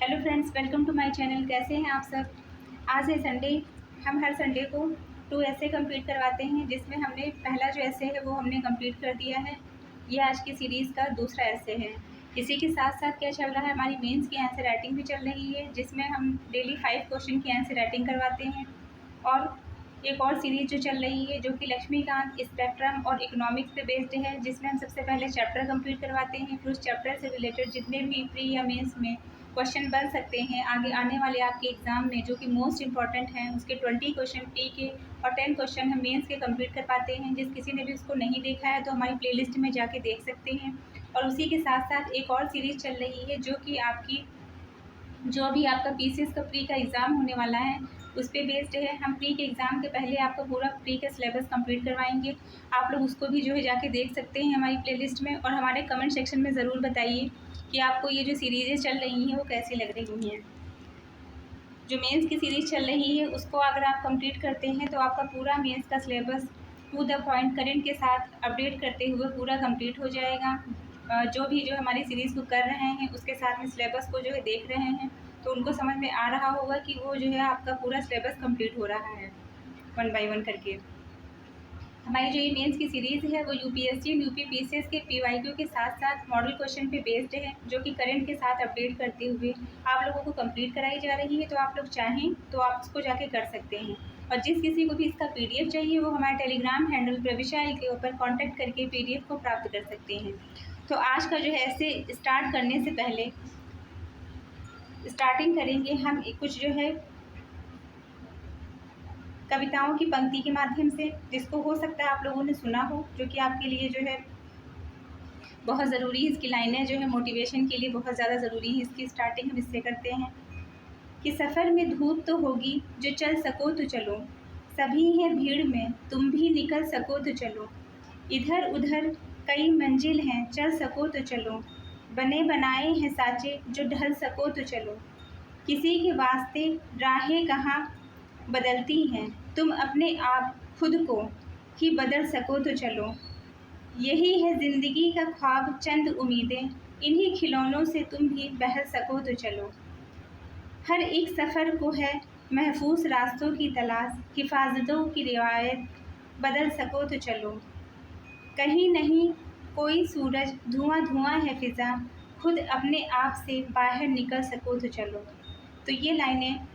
Hello friends, welcome to my channel. कैसे हैं आप सब। आज है संडे। हम हर संडे को 2 ऐसे कंप्लीट करवाते हैं, जिसमें हमने पहला जो ऐसे है वो हमने कंप्लीट कर दिया है। ये आज की सीरीज़ का दूसरा ऐसे है। इसी के साथ साथ क्या चल रहा है, हमारी मेंस की आंसर राइटिंग भी चल रही है, जिसमें हम डेली 5 क्वेश्चन की आंसर राइटिंग करवाते हैं। और एक और सीरीज़ जो चल रही है, जो कि लक्ष्मीकांत स्पेक्ट्रम और इकोनॉमिक्स पे बेस्ड है, जिसमें हम सबसे पहले चैप्टर कंप्लीट करवाते हैं। फिर उस चैप्टर से रिलेटेड जितने भी प्री या मेंस में क्वेश्चन बन सकते हैं आगे आने वाले आपके एग्ज़ाम में, जो कि मोस्ट इंपॉर्टेंट हैं, उसके 20 क्वेश्चन प्री के और 10 क्वेश्चन हम मेंस के कंप्लीट कर पाते हैं। जिस किसी ने भी उसको नहीं देखा है तो हमारी प्लेलिस्ट में जाके देख सकते हैं। और उसी के साथ साथ एक और सीरीज़ चल रही है, जो कि आपकी जो भी आपका पीसीएस का प्री का एग्ज़ाम होने वाला है उस पे बेस्ड है। हम प्री के एग्ज़ाम के पहले आपका पूरा प्री का सिलेबस कंप्लीट करवाएंगे। आप लोग उसको भी जो है जाके देख सकते हैं हमारी प्लेलिस्ट में। और हमारे कमेंट सेक्शन में ज़रूर बताइए कि आपको ये जो सीरीज़ें चल रही हैं वो कैसी लग रही हैं। जो मेंस की सीरीज़ चल रही है उसको अगर आप कंप्लीट करते हैं तो आपका पूरा मेंस का syllabus to the point current के साथ अपडेट करते हुए पूरा कंप्लीट हो जाएगा। जो भी जो हमारी सीरीज़ को कर रहे हैं उसके साथ में सिलेबस को जो है देख रहे हैं, तो उनको समझ में आ रहा होगा कि वो जो है आपका पूरा सिलेबस कंप्लीट हो रहा है 1 बाय 1 करके। हमारी जो ये मेंस की सीरीज़ है वो यूपीएससी एंड यूपी पीसीएस के पीवाईक्यू के साथ साथ मॉडल क्वेश्चन पे बेस्ड है, जो कि करंट के साथ अपडेट करते हुए आप लोगों को कंप्लीट कराई जा रही है। तो आप लोग चाहें तो आप उसको जाके कर सकते हैं। और जिस किसी को भी इसका पीडीएफ चाहिए वो हमारे टेलीग्राम हैंडल प्रविशा के ऊपर कॉन्टैक्ट करके पीडीएफ को प्राप्त कर सकते हैं। तो आज का जो है ऐसे स्टार्ट करने से पहले स्टार्टिंग करेंगे हम कुछ जो है कविताओं की पंक्ति के माध्यम से, जिसको हो सकता है आप लोगों ने सुना हो, जो कि आपके लिए जो है बहुत ज़रूरी है। इसकी लाइनें जो है मोटिवेशन के लिए बहुत ज़्यादा ज़रूरी है। इसकी स्टार्टिंग हम इससे करते हैं कि सफ़र में धूप तो होगी, जो चल सको तो चलो, सभी हैं भीड़ में, तुम भी निकल सको तो चलो, इधर उधर कई मंजिल हैं, चल सको तो चलो, बने बनाए हैं साँचे, जो ढल सको तो चलो, किसी के वास्ते राहें कहाँ बदलती हैं, तुम अपने आप खुद को ही बदल सको तो चलो, यही है ज़िंदगी का ख्वाब चंद उम्मीदें, इन्हीं खिलौनों से तुम भी बहल सको तो चलो, हर एक सफ़र को है महफूज रास्तों की तलाश, हिफाजतों की रिवायत बदल सको तो चलो, कहीं नहीं कोई सूरज, धुआं धुआं है फ़िज़ा, खुद अपने आप से बाहर निकल सको तो चलो। तो ये लाइनें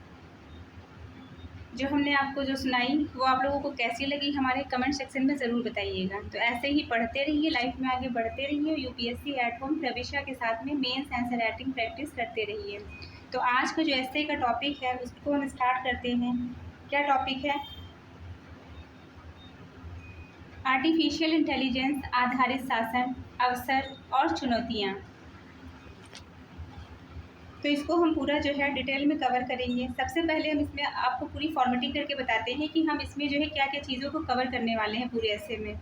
जो हमने आपको जो सुनाई वो आप लोगों को कैसी लगी हमारे कमेंट सेक्शन में ज़रूर बताइएगा। तो ऐसे ही पढ़ते रहिए, लाइफ में आगे बढ़ते रहिए, यूपीएससी एट होम प्रविशा के साथ में मेंस आंसर राइटिंग प्रैक्टिस करते रहिए। तो आज का जो ऐसे का टॉपिक है उसको हम स्टार्ट करते हैं। क्या टॉपिक है? आर्टिफिशियल इंटेलिजेंस आधारित शासन, अवसर और चुनौतियाँ। तो इसको हम पूरा जो है डिटेल में कवर करेंगे। सबसे पहले हम इसमें आपको पूरी फॉर्मेटिंग करके बताते हैं कि हम इसमें जो है क्या क्या चीज़ों को कवर करने वाले हैं पूरे ऐसे में।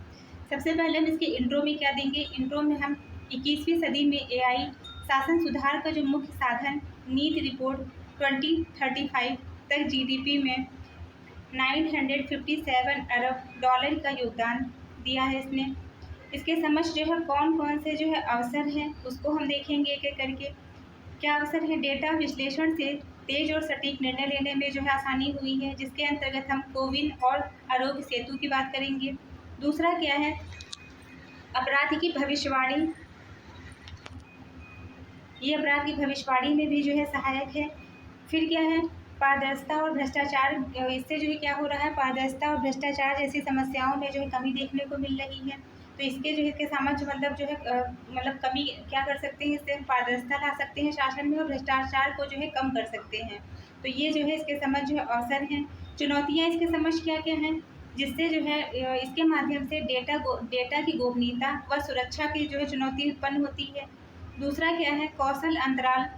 सबसे पहले हम इसके इंट्रो में क्या देंगे। इंट्रो में हम 21वीं सदी में एआई शासन सुधार का जो मुख्य साधन, नीति रिपोर्ट 2035 तक जीडीपी में 957 अरब डॉलर का योगदान दिया है इसने। इसके समक्ष जो है कौन कौन से जो है अवसर हैं उसको हम देखेंगे एक एक करके। क्या अवसर है? डेटा विश्लेषण से तेज और सटीक निर्णय लेने में जो है आसानी हुई है, जिसके अंतर्गत हम कोविन और आरोग्य सेतु की बात करेंगे। दूसरा क्या है? अपराध की भविष्यवाणी। ये अपराध की भविष्यवाणी में भी जो है सहायक है। फिर क्या है? पारदर्शिता और भ्रष्टाचार। इससे जो है क्या हो रहा है, पारदर्शिता और भ्रष्टाचार जैसी समस्याओं में जो है कमी देखने को मिल रही है। तो इसके जो है इसके सामर्थ्य मतलब जो है मतलब कमी क्या कर सकते हैं, इससे पारदर्शिता ला सकते हैं शासन में और भ्रष्टाचार को जो है कम कर सकते हैं। तो ये जो है इसके समझ जो है अवसर हैं। चुनौतियाँ इसके समझ क्या क्या हैं, जिससे जो है इसके माध्यम से डेटा की गोपनीयता व सुरक्षा की जो है चुनौती उत्पन्न होती है। दूसरा क्या है? कौशल अंतराल।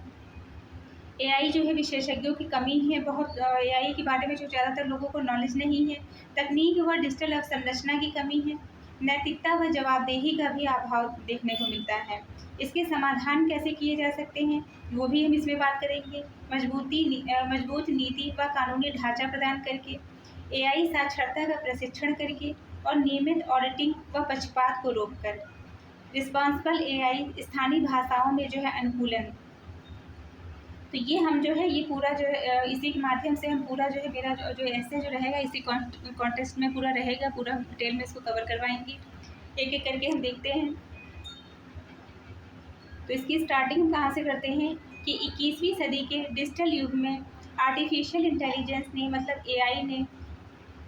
एआई जो है विशेषज्ञों की कमी है बहुत। एआई के बारे में जो ज़्यादातर लोगों को नॉलेज नहीं है। तकनीक व डिजिटल अवसंरचना की कमी है। नैतिकता व जवाबदेही का भी अभाव देखने को मिलता है। इसके समाधान कैसे किए जा सकते हैं वो भी हम इसमें बात करेंगे। मजबूत नीति व कानूनी ढांचा प्रदान करके, एआई साक्षरता का प्रशिक्षण करके और नियमित ऑडिटिंग व पक्षपात को रोककर, रिस्पॉन्सिबल एआई स्थानीय भाषाओं में जो है अनुकूलन, तो ये हम जो है ये पूरा जो है इसी के माध्यम से हम पूरा जो है मेरा जो ऐसे जो रहेगा इसी कॉन्टेस्ट में पूरा रहेगा, पूरा डिटेल में इसको कवर करवाएंगे। एक एक करके हम देखते हैं। तो इसकी स्टार्टिंग कहाँ से करते हैं कि 21वीं सदी के डिजिटल युग में आर्टिफिशियल इंटेलिजेंस ने मतलब एआई ने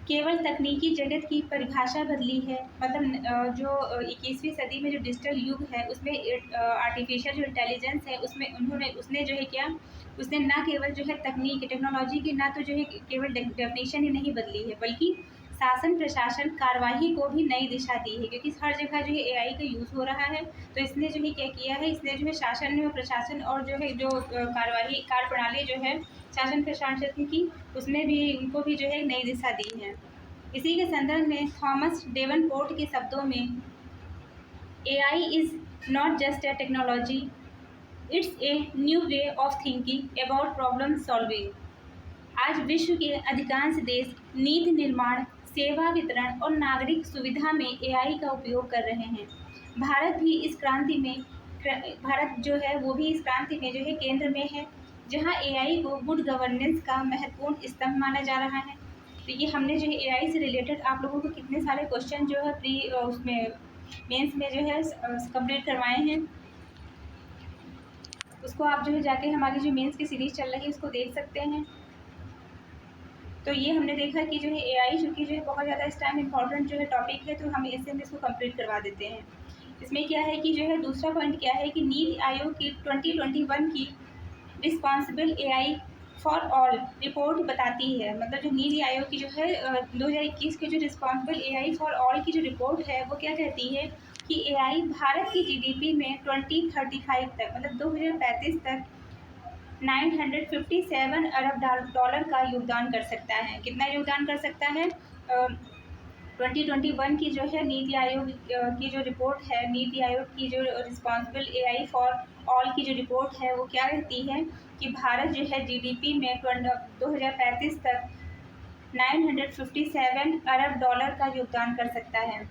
केवल तकनीकी जगत की परिभाषा बदली है। मतलब जो 21वीं सदी में जो डिजिटल युग है उसमें आर्टिफिशियल जो इंटेलिजेंस है उसमें उसने जो है क्या, उसने ना केवल जो है तकनीक टेक्नोलॉजी की ना तो जो है केवल डेफिनेशन ही नहीं बदली है, बल्कि शासन प्रशासन कार्यवाही को भी नई दिशा दी है। क्योंकि हर जगह जो है एआई का यूज़ हो रहा है, तो इसने जो है क्या किया है, इसने जो है शासन में प्रशासन और जो है जो कार्यवाही कार्य प्रणाली जो है शासन प्रशासन की, उसमें भी उनको भी जो है नई दिशा दी है। इसी के संदर्भ में थॉमस डेवनपोर्ट के शब्दों में AI is not just a technology, it's a new way of thinking about problem solving. आज विश्व के अधिकांश देश नीति निर्माण, सेवा वितरण और नागरिक सुविधा में एआई का उपयोग कर रहे हैं। भारत जो है वो भी इस क्रांति में जो है केंद्र में है, जहां एआई को गुड गवर्नेंस का महत्वपूर्ण स्तंभ माना जा रहा है। तो ये हमने जो है एआई से रिलेटेड आप लोगों को कितने सारे क्वेश्चन जो है उसमें मेंस में जो है कंप्लीट करवाए हैं, उसको आप जो है जाके हमारी जो मेंस की सीरीज चल रही है उसको देख सकते हैं। तो ये हमने देखा कि जो है एआई चूँकि जो है बहुत ज़्यादा इस टाइम इम्पॉर्टेंट जो है टॉपिक है, तो हम इसको कंप्लीट करवा देते हैं। इसमें क्या है कि जो है दूसरा पॉइंट क्या है कि नीति आयोग की 2021 की responsible AI for all report बताती है, मतलब जो नीति आयोग की जो है 2021 की जो रिस्पॉन्सिबल एआई फॉर ऑल की जो रिपोर्ट है वो क्या कहती है कि एआई भारत की जीडीपी में 2035 तक मतलब 2035 तक 957 अरब डॉलर का योगदान कर सकता है। कितना योगदान कर सकता है? 2021 की जो है नीति आयोग की जो रिपोर्ट है, नीति आयोग की जो रिस्पॉन्सिबल एआई फॉर ऑल की जो रिपोर्ट है वो क्या कहती है कि भारत जो है जीडीपी में 2035 तक 957 अरब डॉलर का योगदान कर सकता है।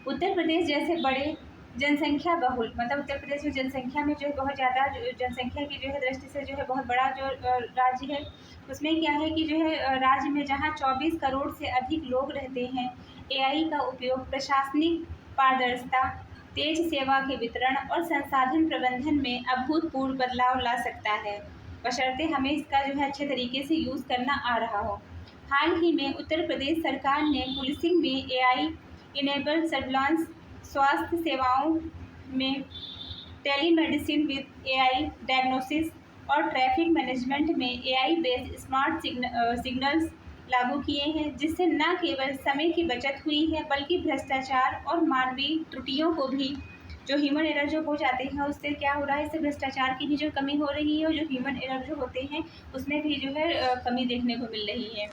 उत्तर प्रदेश जैसे बड़े जनसंख्या बहुल, मतलब उत्तर प्रदेश में जनसंख्या में जो है बहुत ज़्यादा जनसंख्या की जो है दृष्टि से जो है बहुत बड़ा जो राज्य है, उसमें क्या है कि जो है राज्य में जहां 24 करोड़ से अधिक लोग रहते हैं, एआई का उपयोग प्रशासनिक पारदर्शिता, तेज सेवा के वितरण और संसाधन प्रबंधन में अभूतपूर्व बदलाव ला सकता है, बशर्ते हमें इसका जो है अच्छे तरीके से यूज़ करना आ रहा हो। हाल ही में उत्तर प्रदेश सरकार ने पुलिसिंग में एआई इनेबल्ड सर्विलांस, स्वास्थ्य सेवाओं में टेलीमेडिसिन विद एआई डायग्नोसिस और ट्रैफिक मैनेजमेंट में एआई बेस्ड स्मार्ट सिग्नल्स लागू किए हैं, जिससे न केवल समय की बचत हुई है बल्कि भ्रष्टाचार और मानवीय त्रुटियों को भी, जो ह्यूमन एरर जो हो जाते हैं उससे क्या हो रहा है, इससे भ्रष्टाचार की भी जो कमी हो रही है और जो ह्यूमन एरर जो होते हैं उसमें भी जो है कमी देखने को मिल रही है।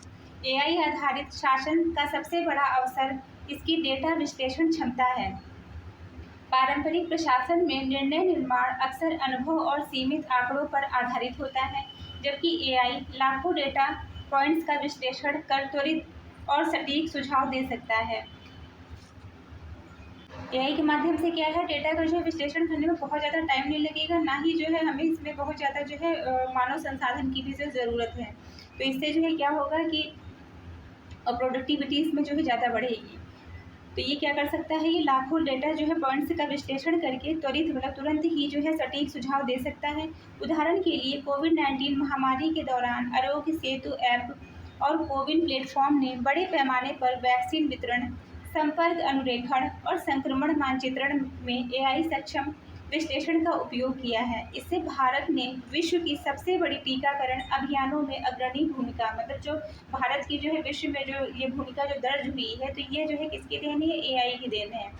एआई आधारित शासन का सबसे बड़ा अवसर इसकी डेटा विश्लेषण क्षमता है। पारंपरिक प्रशासन में निर्णय निर्माण अक्सर अनुभव और सीमित आंकड़ों पर आधारित होता है, जबकि एआई लाखों डेटा पॉइंट्स का विश्लेषण कर त्वरित और सटीक सुझाव दे सकता है। एआई के माध्यम से क्या है, डेटा का जो है विश्लेषण करने में बहुत ज़्यादा टाइम नहीं लगेगा, ना ही जो है हमें इसमें बहुत ज़्यादा जो है मानव संसाधन की भी ज़रूरत है। तो इससे जो है क्या होगा कि प्रोडक्टिविटी इसमें जो है ज़्यादा बढ़ेगी। तो ये क्या कर सकता है, ये लाखों डेटा जो है पॉइंट्स का विश्लेषण करके त्वरित मतलब तुरंत ही जो है सटीक सुझाव दे सकता है। उदाहरण के लिए कोविड-19 महामारी के दौरान आरोग्य सेतु ऐप और कोविन प्लेटफॉर्म ने बड़े पैमाने पर वैक्सीन वितरण, संपर्क अनुरेखण और संक्रमण मानचित्रण में एआई सक्षम विश्लेषण का उपयोग किया है। इससे भारत ने विश्व की सबसे बड़ी टीकाकरण अभियानों में अग्रणी भूमिका, मतलब जो भारत की जो है विश्व में जो ये भूमिका जो दर्ज हुई है, तो ये जो है किसकी देन है, एआई की देन है।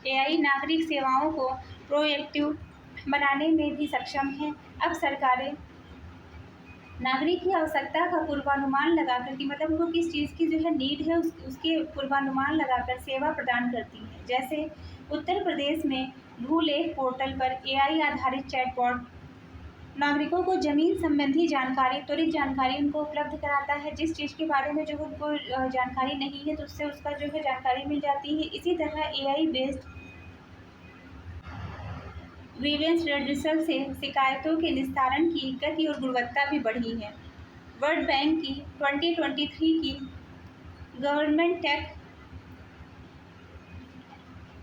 एआई नागरिक सेवाओं को प्रोएक्टिव बनाने में भी सक्षम है। अब सरकारें नागरिक की आवश्यकता का पूर्वानुमान लगाकर कि मतलब उनको किस चीज़ की जो है नीड है उसके पूर्वानुमान लगाकर सेवा प्रदान करती है। जैसे उत्तर प्रदेश में भूलेख पोर्टल पर एआई आधारित चैटबॉट नागरिकों को ज़मीन संबंधी जानकारी, त्वरित जानकारी उनको उपलब्ध कराता है। जिस चीज़ के बारे में जो उनको जानकारी नहीं है तो उससे उसका जो है जानकारी मिल जाती है। इसी तरह ग्रीवेंस रेड्यूसल से शिकायतों के निस्तारण की गति और गुणवत्ता भी बढ़ी है। वर्ल्ड बैंक की 2023 की गवर्नमेंट टेक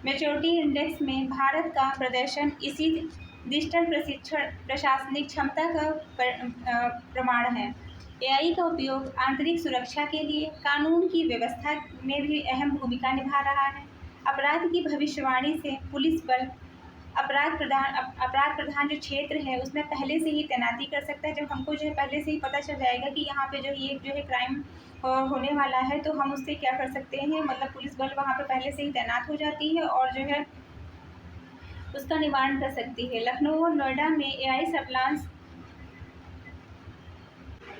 मैच्योरिटी इंडेक्स में भारत का प्रदर्शन इसी डिजिटल प्रशासनिक क्षमता का प्रमाण है। एआई का उपयोग आंतरिक सुरक्षा के लिए कानून की व्यवस्था में भी अहम भूमिका निभा रहा है। अपराध की भविष्यवाणी से पुलिस बल अपराध प्रधान जो क्षेत्र है उसमें पहले से ही तैनाती कर सकता है। जब हमको जो है पहले से ही पता चल जाएगा कि यहाँ पे जो है क्राइम होने वाला है, तो हम उससे क्या कर सकते हैं, मतलब पुलिस बल वहाँ पे पहले से ही तैनात हो जाती है और जो है उसका निवारण कर सकती है। लखनऊ और नोएडा में एआई सर्विलांस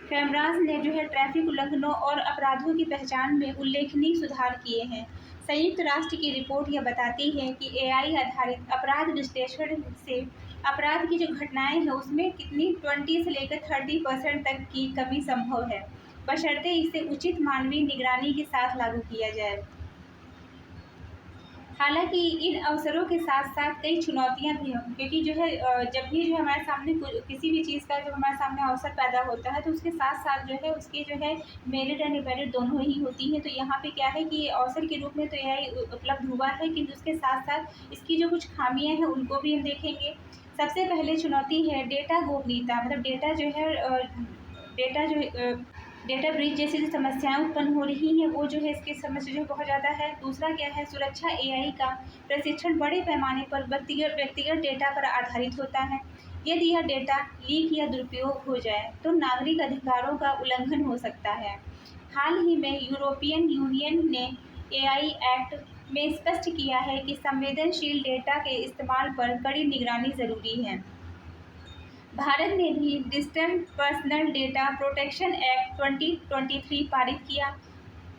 कैमरास ने जो है ट्रैफिक उल्लंघनों और अपराधों की पहचान में उल्लेखनीय सुधार किए हैं। संयुक्त राष्ट्र की रिपोर्ट यह बताती है कि एआई आधारित अपराध विश्लेषण से अपराध की जो घटनाएं हैं उसमें कितनी 20 से लेकर 30% तक की कमी संभव है, बशर्ते इसे उचित मानवीय निगरानी के साथ लागू किया जाए। हालांकि इन अवसरों के साथ साथ कई चुनौतियां भी हों, क्योंकि जो है जब भी जो हमारे सामने किसी भी चीज़ का जब हमारे सामने अवसर पैदा होता है तो उसके साथ साथ जो है उसके जो है मेरिट और डिमेरिट दोनों ही होती हैं। तो यहाँ पे क्या है कि अवसर के रूप में तो यह उपलब्ध हुआ है, किंतु उसके साथ साथ इसकी जो कुछ खामियाँ हैं उनको भी हम देखेंगे। सबसे पहले चुनौती है डेटा गोपनीयता, मतलब डेटा ब्रीच जैसी जो समस्याएं उत्पन्न हो रही हैं वो जो है इसकी समस्या जो बहुत ज़्यादा है। दूसरा क्या है, सुरक्षा। एआई का प्रशिक्षण बड़े पैमाने पर व्यक्तिगत डेटा पर आधारित होता है। यदि यह डेटा लीक या दुरुपयोग हो जाए तो नागरिक अधिकारों का उल्लंघन हो सकता है। हाल ही में यूरोपियन यूनियन ने एआई एक्ट में स्पष्ट किया है कि संवेदनशील डेटा के इस्तेमाल पर कड़ी निगरानी ज़रूरी है। भारत ने भी digital personal data protection act 2023 पारित किया।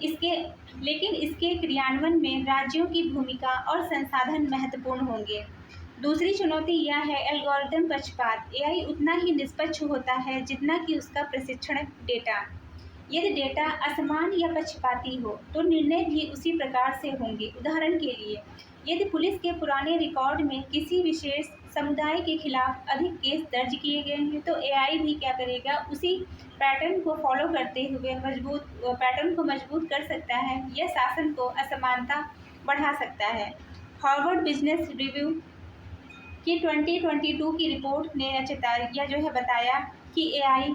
लेकिन इसके क्रियान्वयन में राज्यों की भूमिका और संसाधन महत्वपूर्ण होंगे। दूसरी चुनौती यह है एल्गोरिदम पक्षपात। एआई उतना ही निष्पक्ष होता है जितना कि उसका प्रशिक्षण डेटा। यदि डेटा असमान या पक्षपाती हो तो निर्णय भी उसी प्रकार से होंगे। उदाहरण के लिए, यदि पुलिस के पुराने रिकॉर्ड में किसी विशेष समुदाय के खिलाफ अधिक केस दर्ज किए गए हैं तो एआई भी क्या करेगा, उसी पैटर्न को फॉलो करते हुए पैटर्न को मजबूत कर सकता है या शासन को असमानता बढ़ा सकता है। हार्वर्ड बिजनेस रिव्यू की 2022 की रिपोर्ट ने बताया कि एआई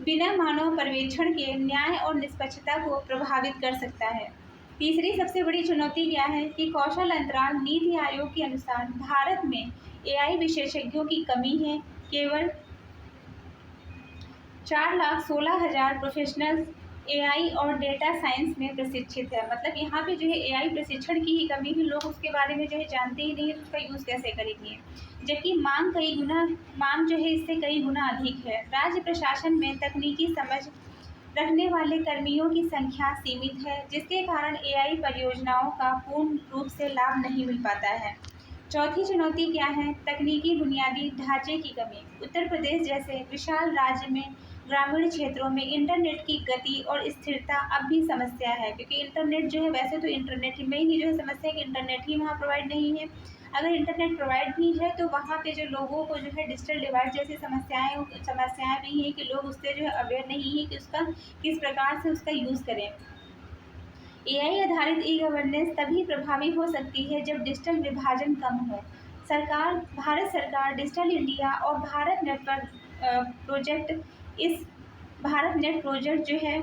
बिना मानव पर्यवेक्षण के न्याय और निष्पक्षता को प्रभावित कर सकता है। तीसरी सबसे बड़ी चुनौती क्या है कि कौशल अंतराल। नीति आयोग के अनुसार भारत में एआई विशेषज्ञों की कमी है। केवल 4,16,000 प्रोफेशनल्स एआई और डेटा साइंस में प्रशिक्षित है। मतलब यहाँ पे जो है एआई प्रशिक्षण की ही कमी है, लोग उसके बारे में जो है जानते ही नहीं है तो उसका यूज़ कैसे करेंगे, जबकि मांग जो है इससे कई गुना अधिक है। राज्य प्रशासन में तकनीकी समझ रखने वाले कर्मियों की संख्या सीमित है, जिसके कारण एआई परियोजनाओं का पूर्ण रूप से लाभ नहीं मिल पाता है। चौथी चुनौती क्या है, तकनीकी बुनियादी ढांचे की कमी। उत्तर प्रदेश जैसे विशाल राज्य में ग्रामीण क्षेत्रों में इंटरनेट की गति और स्थिरता अब भी समस्या है, क्योंकि इंटरनेट जो है, वैसे तो इंटरनेट में ही जो है समस्या है कि इंटरनेट ही वहाँ प्रोवाइड नहीं है। अगर इंटरनेट प्रोवाइड भी है तो वहाँ पे जो लोगों को जो है डिजिटल डिवाइड जैसी समस्याएं भी हैं कि लोग उससे जो है अवेयर नहीं है कि उसका किस प्रकार से उसका यूज़ करें। एआई आधारित ई गवर्नेंस तभी प्रभावी हो सकती है जब डिजिटल विभाजन कम हो। भारत सरकार डिजिटल इंडिया और भारत नेट प्रोजेक्ट जो है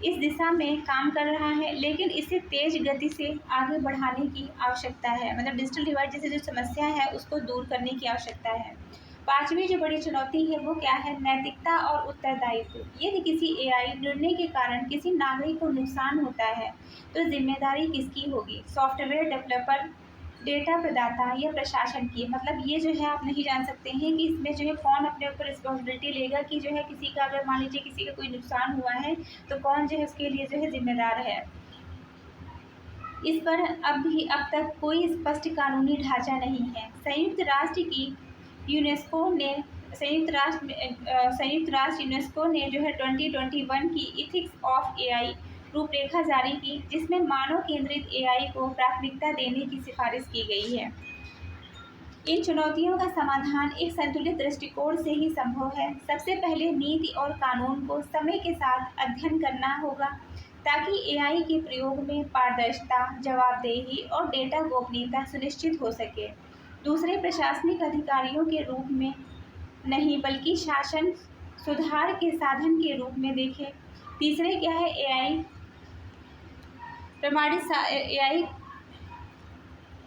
इस दिशा में काम कर रहा है, लेकिन इसे तेज गति से आगे बढ़ाने की आवश्यकता है। मतलब डिजिटल डिवाइड जैसी जो समस्या है उसको दूर करने की आवश्यकता है। पांचवी जो बड़ी चुनौती है वो क्या है, नैतिकता और उत्तरदायित्व। यदि किसी एआई निर्णय के कारण किसी नागरिक को नुकसान होता है तो जिम्मेदारी किसकी होगी, सॉफ्टवेयर डेवलपर, डेटा प्रदाता या प्रशासन की। मतलब ये जो है आप नहीं जान सकते हैं कि इसमें जो है कौन अपने ऊपर रिस्पॉन्सिबिलिटी लेगा कि जो है किसी का अगर मान लीजिए किसी का कोई नुकसान हुआ है तो कौन जो है उसके लिए जो है जिम्मेदार है। इस पर अब तक कोई स्पष्ट कानूनी ढांचा नहीं है। संयुक्त राष्ट्र यूनेस्को ने जो है 2021 की इथिक्स ऑफ एआई रूपरेखा जारी की, जिसमें मानव केंद्रित एआई को प्राथमिकता देने की सिफारिश की गई है। इन चुनौतियों का समाधान एक संतुलित दृष्टिकोण से ही संभव है। सबसे पहले नीति और कानून को समय के साथ अध्ययन करना होगा ताकि एआई के प्रयोग में पारदर्शिता, जवाबदेही और डेटा गोपनीयता सुनिश्चित हो सके। दूसरे, प्रशासनिक अधिकारियों के रूप में नहीं बल्कि शासन सुधार के साधन के रूप में देखें। तीसरे क्या है, एआई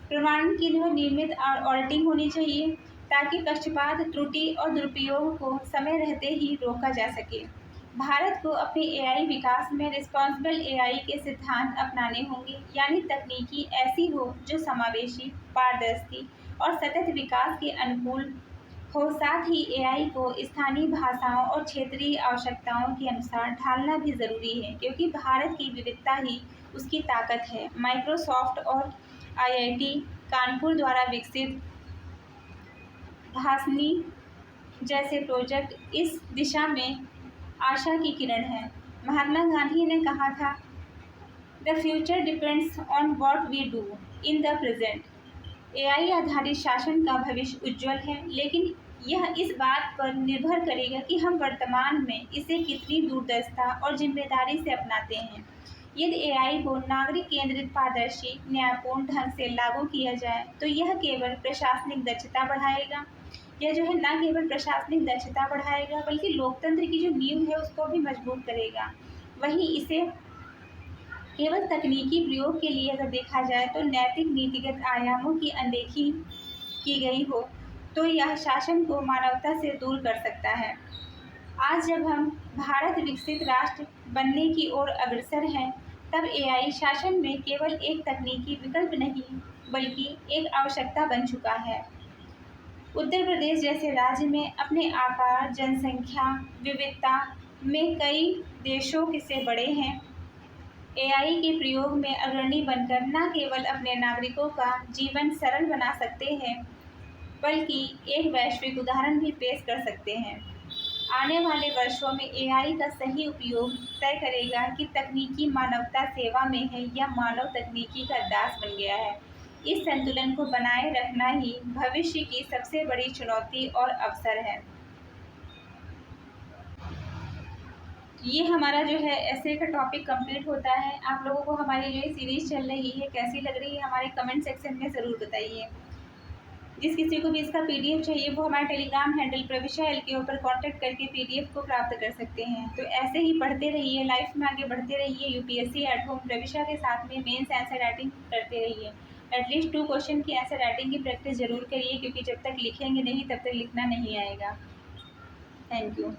प्रमाणन की जो नियमित ऑडिटिंग होनी चाहिए ताकि पक्षपात, त्रुटि और दुरुपयोग को समय रहते ही रोका जा सके। भारत को अपने एआई विकास में रिस्पॉन्सिबल एआई के सिद्धांत अपनाने होंगे, यानी तकनीकी ऐसी हो जो समावेशी, पारदर्शी और सतत विकास के अनुकूल हो। साथ ही एआई को स्थानीय भाषाओं और क्षेत्रीय आवश्यकताओं के अनुसार ढालना भी ज़रूरी है, क्योंकि भारत की विविधता ही उसकी ताकत है। माइक्रोसॉफ्ट और आईआईटी कानपुर द्वारा विकसित भाषनी जैसे प्रोजेक्ट इस दिशा में आशा की किरण है। महात्मा गांधी ने कहा था, the future depends on what we do in the present. AI आधारित शासन का भविष्य उज्जवल है, लेकिन यह इस बात पर निर्भर करेगा कि हम वर्तमान में इसे कितनी दूरदर्शिता और जिम्मेदारी से अपनाते हैं। यदि एआई को नागरिक केंद्रित, पारदर्शी, न्यायपूर्ण ढंग से लागू किया जाए तो यह केवल प्रशासनिक दक्षता बढ़ाएगा। यह जो है न केवल प्रशासनिक दक्षता बढ़ाएगा बल्कि लोकतंत्र की जो नींव है उसको भी मजबूत करेगा। वहीं इसे केवल तकनीकी प्रयोग के लिए अगर देखा जाए तो नैतिक नीतिगत आयामों की अनदेखी की गई हो तो यह शासन को मानवता से दूर कर सकता है। आज जब हम भारत विकसित राष्ट्र बनने की ओर अग्रसर हैं, तब एआई शासन में केवल एक तकनीकी विकल्प नहीं बल्कि एक आवश्यकता बन चुका है। उत्तर प्रदेश जैसे राज्य में अपने आकार, जनसंख्या, विविधता में कई देशों से बड़े हैं, एआई के प्रयोग में अग्रणी बनकर न केवल अपने नागरिकों का जीवन सरल बना सकते हैं बल्कि एक वैश्विक उदाहरण भी पेश कर सकते हैं। आने वाले वर्षों में एआई का सही उपयोग तय करेगा कि तकनीकी मानवता सेवा में है या मानव तकनीकी का दास बन गया है। इस संतुलन को बनाए रखना ही भविष्य की सबसे बड़ी चुनौती और अवसर है। ये हमारा जो है ऐसे का टॉपिक कंप्लीट होता है। आप लोगों को हमारी जो सीरीज चल रही है कैसी लग रही है हमारे कमेंट सेक्शन में ज़रूर बताइए। जिस किसी को भी इसका पीडीएफ चाहिए वो हमारे टेलीग्राम हैंडल प्रविशा एल के ऊपर कॉन्टैक्ट करके पीडीएफ को प्राप्त कर सकते हैं। तो ऐसे ही पढ़ते रहिए, लाइफ में आगे बढ़ते रहिए। यूपीएससी एट होम प्रविशा के साथ में मेंस आंसर राइटिंग करते रहिए। एटलीस्ट 2 क्वेश्चन की आंसर राइटिंग की प्रैक्टिस जरूर करिए, क्योंकि जब तक लिखेंगे नहीं तब तक लिखना नहीं आएगा। Thank you.